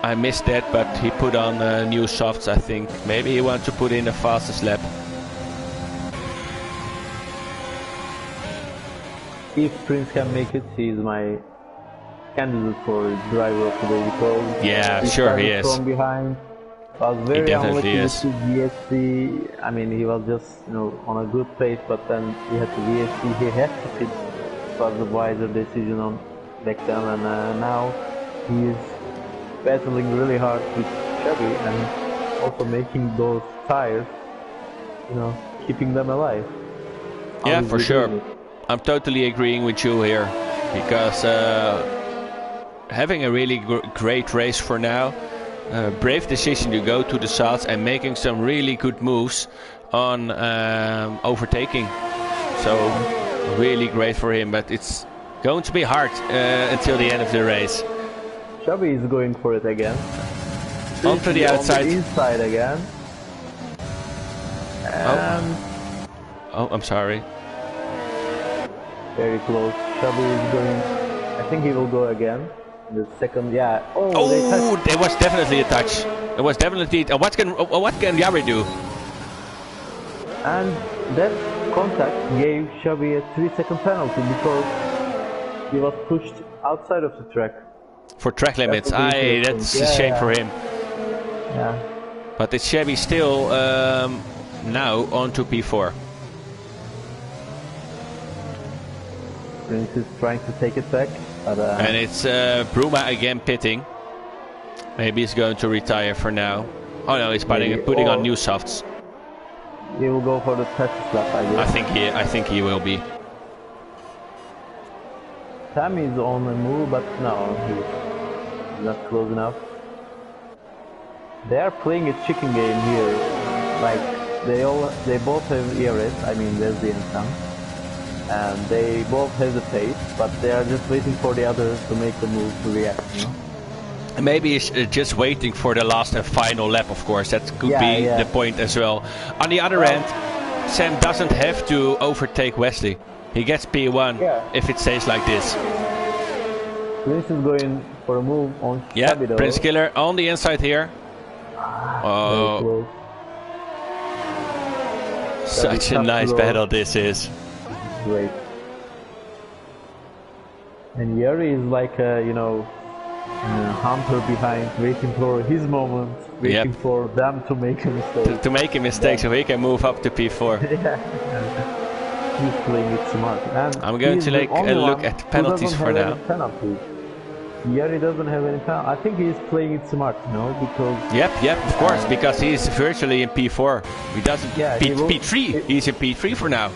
I missed that, but he put on new softs, I think. Maybe he wants to put in the fastest lap. If Prince can make it, he is my candidate for driver of the day because he is. From behind, was very unlucky with the VSC. I mean, he was just on a good pace, but then he had the VSC. He had to pit. It was a wiser decision on back then, and now he is battling really hard with Chevy and also making those tires, keeping them alive. Yeah, for sure. I'm totally agreeing with you here because having a really great race for now, brave decision to go to the south and making some really good moves on overtaking. So really great for him, but it's going to be hard until the end of the race. Chubby is going for it again. Onto the outside. On the inside again. Oh, I'm sorry. Very close. Chubby is going. I think he will go again. The second, yeah. Oh, there was definitely a touch. There was definitely. What can Yari do? And that contact gave Chubby a 3-second penalty because he was pushed outside of the track. For track limits. That's a shame for him. Yeah. But it's Chevy still now on to P4. Prince is trying to take it back. But, and it's Bruma again pitting. Maybe he's going to retire for now. Oh no, he's putting on new softs. He will go for the test lap, I guess. I think he will be. Sam is on the move, but no, he's not close enough. They are playing a chicken game here. Like they both have ERS. I mean Wesley and Sam, and they both hesitate, but they are just waiting for the other to make the move to react. You know. Maybe he's just waiting for the last and final lap, of course. That could be the point as well. On the other end, Sam doesn't have to overtake Wesley. He gets P1 if it stays like this. Prince is going for a move on Shabido. Prince Killer on the inside here. Oh, such a nice battle this is. Great. And Yuri is like a, you know, hunter behind, waiting for his moment, waiting for them to make a mistake. To make a mistake so he can move up to P4. He's playing it smart. And I'm going to take a look at penalties for now. Yuri doesn't have any penalty. I think he's playing it smart, you know, because... Yep, of course, because he's virtually in P4. He doesn't... P3, he's in P3 for now.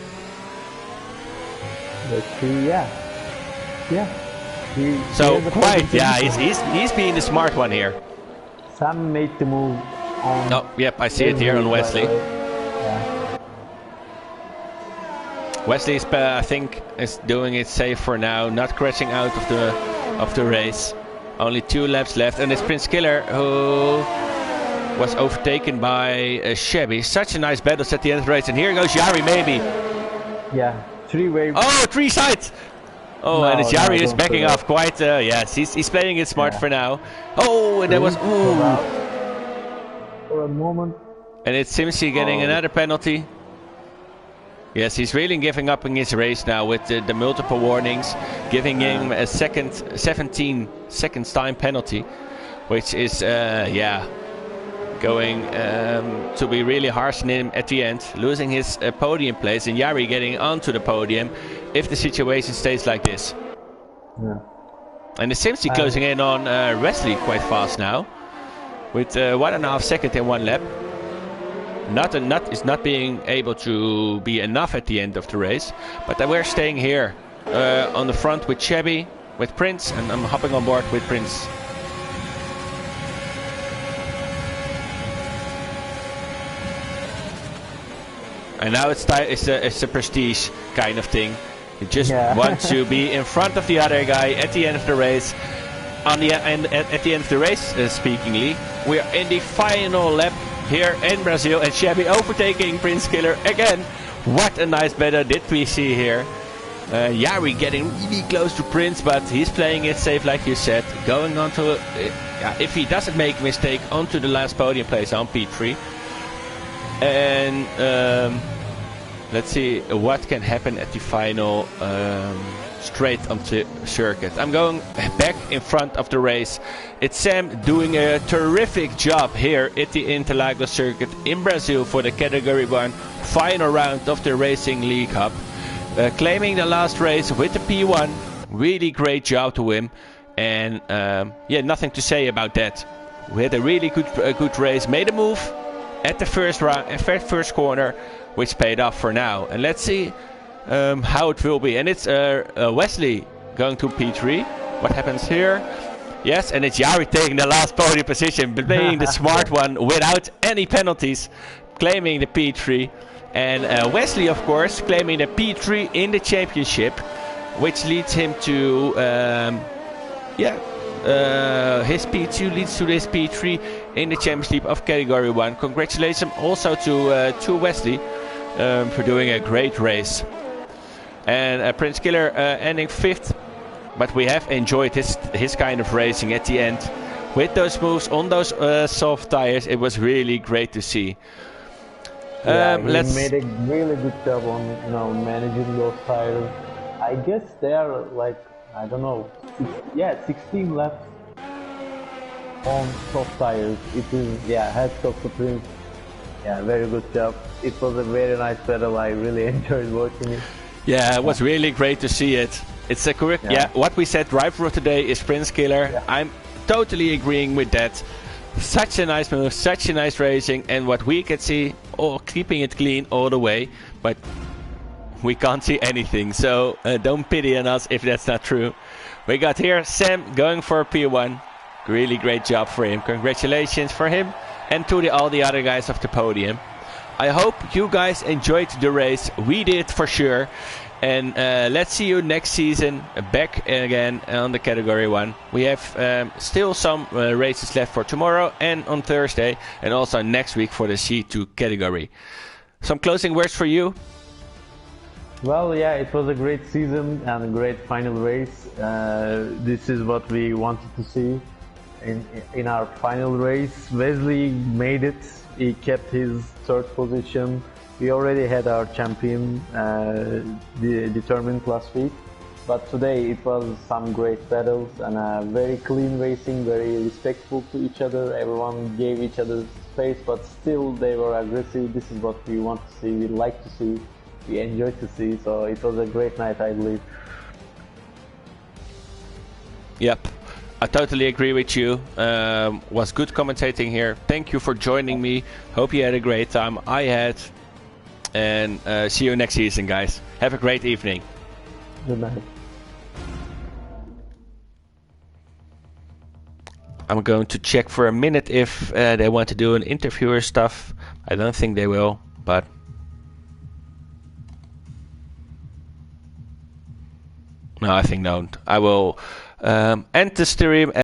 So quite, he's being the smart one here. Sam made the move on... Oh, yep, I see it here on Wesley. Wesley is, I think, is doing it safe for now, not crashing out of the race. Only 2 laps left, and it's Prince Killer who was overtaken by Chevy. Such a nice battle at the end of the race, and here goes Yari, maybe. Yeah, 3 waves. Oh, 3 sides. Oh, no, and it's Yari is backing off quite. Yes, he's playing it smart for now. Oh, and there was. For a moment. And it's Simsi getting another penalty. Yes, he's really giving up in his race now with the multiple warnings, giving him a 17 seconds time penalty, which is going to be really harsh on him at the end, losing his podium place, and Yari getting onto the podium if the situation stays like this. Yeah. And it seems to be closing in on Wesley quite fast now, with 1.5 seconds in 1 lap. Is not being able to be enough at the end of the race, but we're staying here on the front with Chevy, with Prince, and I'm hopping on board with Prince. And now it's a prestige kind of thing. You just want to be in front of the other guy at the end of the race. At the end of the race, speakingly, we are in the final lap here in Brazil, and Chevy overtaking Prince Killer again. What a nice battle did we see here. Yari getting really close to Prince, but he's playing it safe, like you said, going on to if he doesn't make a mistake, onto the last podium place on P3. And let's see what can happen at the final straight onto circuit. I'm going back in front of the race. It's Sam doing a terrific job here at the Interlagos circuit in Brazil for the Category 1 final round of the Racing League Cup. Claiming the last race with the P1. Really great job to him. And nothing to say about that. We had a really good race. Made a move at the first corner, which paid off for now. And let's see how it will be. And it's Wesley going to P3. What happens here? Yes, and it's Yari taking the last podium position, playing the smart one without any penalties, claiming the P3. And Wesley, of course, claiming the P3 in the championship, which leads him to his P2 leads to this P3 in the championship of Category 1. Congratulations also to Wesley for doing a great race. And Prince Killer ending 5th, but we have enjoyed his kind of racing at the end. With those moves on those soft tires, it was really great to see. He made a really good job on managing those tires. I guess they are like, I don't know, 16 laps on soft tires. It is, hats off to Prince. Yeah, very good job. It was a very nice battle. I really enjoyed watching it. Yeah, it was really great to see it. It's a correct. What we said, driver of today is Prince Killer. Yeah. I'm totally agreeing with that. Such a nice move, such a nice racing, and what we can see, keeping it clean all the way, but we can't see anything. So don't pity on us if that's not true. We got here Sam going for a P1. Really great job for him. Congratulations for him. and to all the other guys of the podium. I hope you guys enjoyed the race. We did for sure. And let's see you next season back again on the Category 1. We have still some races left for tomorrow and on Thursday. And also next week for the C2 category. Some closing words for you? Well, yeah, it was a great season and a great final race. This is what we wanted to see in our final race. Wesley made it. He kept his third position. We already had our champion determined last week, but today it was some great battles and very clean racing, very respectful to each other. Everyone gave each other space, but still they were aggressive. This is what we want to see, we like to see, we enjoy to see. So it was a great night, I believe. Yep. I totally agree with you. Was good commentating here. Thank you for joining me. Hope you had a great time. I had. And see you next season, guys. Have a great evening. Good night. I'm going to check for a minute if they want to do an interviewer stuff. I don't think they will, but no, I think don't. I will end the stream.